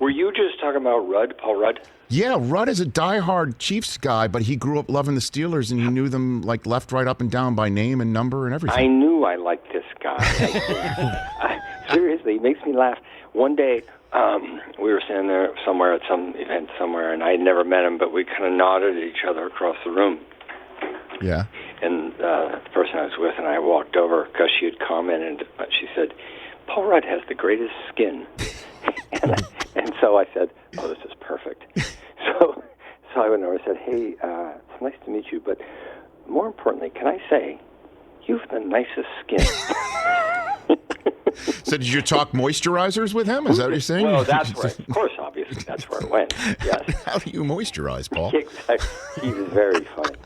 Were you just talking about Rudd, Paul Rudd? Yeah, Rudd is a diehard Chiefs guy, but he grew up loving the Steelers, and he knew them like left, right, up, and down by name and number and everything. I knew I liked this guy. Seriously, he makes me laugh. One day, we were standing there somewhere at some event somewhere, and I had never met him, but we kind of nodded at each other across the room. Yeah. And the person I was with and I walked over because she had commented. She said, "Paul Rudd has the greatest skin." and so I said, "Oh, this is perfect." So I went over and said, "Hey, it's nice to meet you, but more importantly, can I say, you've the nicest skin." So did you talk moisturizers with him? Is that what you're saying? Well, that's right. Of course, obviously, that's where it went. Yes. How do you moisturize, Paul? Exactly. He was very funny.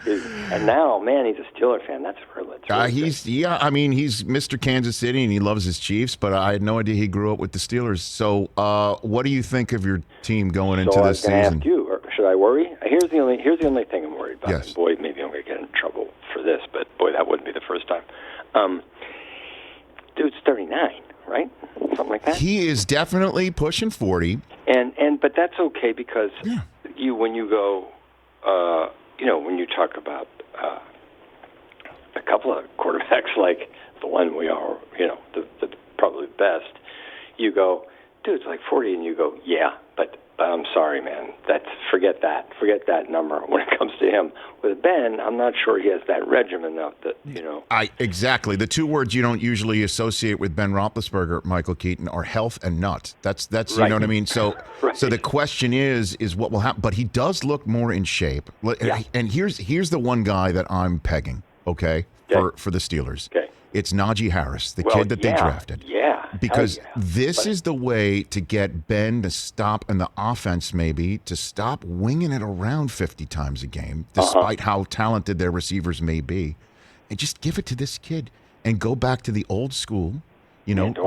And now, man, he's a Steeler fan. That's really he's Mr. Kansas City, and he loves his Chiefs, but I had no idea he grew up with the Steelers. So what do you think of your team going into this season? I was going to ask you, or should I worry? Here's the only thing I'm worried about. Yes. And boy, maybe I'm going to get in trouble for this, but boy, that wouldn't be the first time. Dude's 39, right? Something like that. He is definitely pushing 40. But that's okay because when you go, when you talk about a couple of quarterbacks like the one we are, the probably best, you go, dude's like 40, and you go, yeah, but I'm sorry, man. Forget that number when it comes to him. With Ben, I'm not sure he has that regimen enough that, Exactly. The two words you don't usually associate with Ben Roethlisberger, Michael Keaton, are health and nut. That's right. You know what I mean? So right. So the question is what will happen? But he does look more in shape. Yeah. And here's the one guy that I'm pegging, okay. For the Steelers. Okay. It's Najee Harris, the kid that they drafted. Yeah. Because this is the way to get Ben to stop, and the offense maybe, to stop winging it around 50 times a game, despite how talented their receivers may be. And just give it to this kid and go back to the old school, and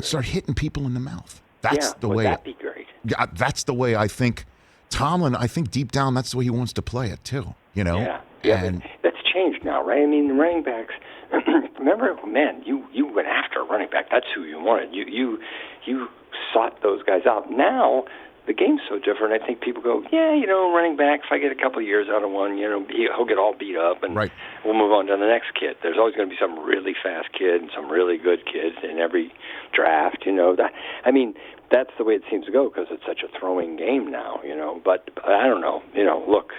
start hitting people in the mouth. That's the way. Would that be great? Yeah, that's the way I think. Tomlin, I think deep down, that's the way he wants to play it, too. Yeah. And that's changed now, right? I mean, the running backs. Remember, man, you went after a running back. That's who you wanted. You sought those guys out. Now the game's so different. I think people go, running back. If I get a couple of years out of one, he'll get all beat up, and we'll move on to the next kid. There's always going to be some really fast kid and some really good kids in every draft. That's the way it seems to go because it's such a throwing game now. But I don't know. Look.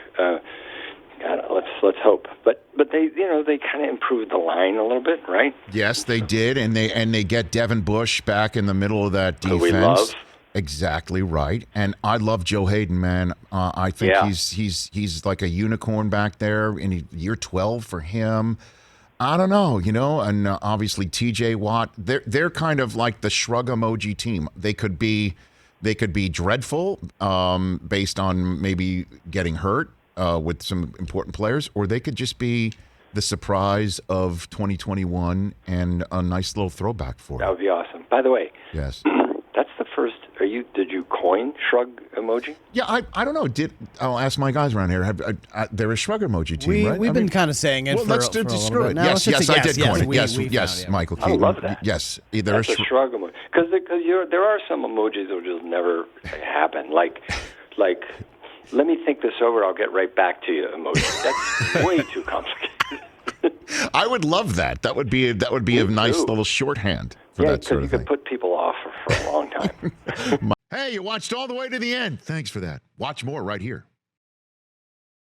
Let's hope, but they kind of improved the line a little bit, right? Yes, they did, and they get Devin Bush back in the middle of that defense. We love. Exactly right, and I love Joe Hayden, man. I think he's like a unicorn back there, in year 12 for him. I don't know, and obviously T.J. Watt. They're kind of like the shrug emoji team. They could be dreadful, based on maybe getting hurt. With some important players, or they could just be the surprise of 2021 and a nice little throwback for it. That would be awesome. By the way, yes, that's the first. Did you coin shrug emoji? Yeah, I don't know. I'll ask my guys around here. They're a shrug emoji team, right? We've been kind of saying it. Well, let's for a screw it. now. Yes, I did coin it. Yes, found, Michael. I love that. Yes, that's a shrug emoji because there are some emojis that will just never happen. Like. Let me think this over. I'll get right back to you. Emoji. That's way too complicated. I would love that. That would be a nice little shorthand for that sort of thing. You could put people off for a long time. Hey, you watched all the way to the end. Thanks for that. Watch more right here.